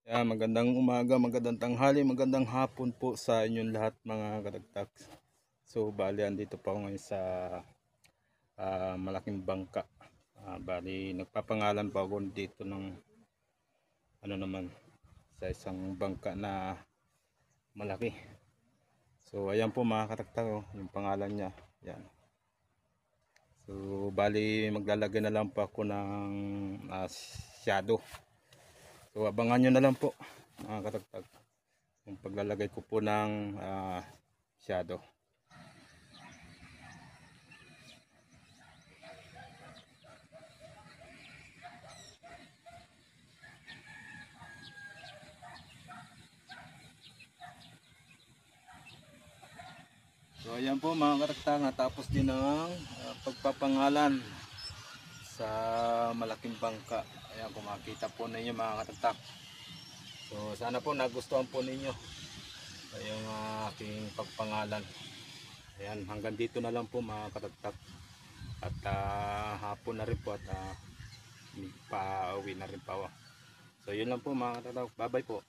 Magandang umaga, magandang tanghali, magandang hapon po sa inyong lahat mga kadagtag. So bali andito pa ako ngayon sa malaking bangka. Bali nagpapangalan pa ako dito ng ano naman sa isang bangka na malaki. So ayan po mga kadagtag, oh, yung pangalan niya. Yan. So bali maglalagay na lang po ako ng shadow. So abangan nyo na lang po mga katagtag yung paglalagay ko po ng shadow. So ayan po mga katagtag, natapos din ang pagpapangalan sa malaking bangka. Ayan, kung makita po ninyo mga katagtag. So sana po nagustuhan po ninyo yung aking pagpangalan. Ayan, hanggang dito na lang po mga katagtag. At hapon na rin po at pauwi na rin po. So yun lang po mga katagtag. Bye bye po.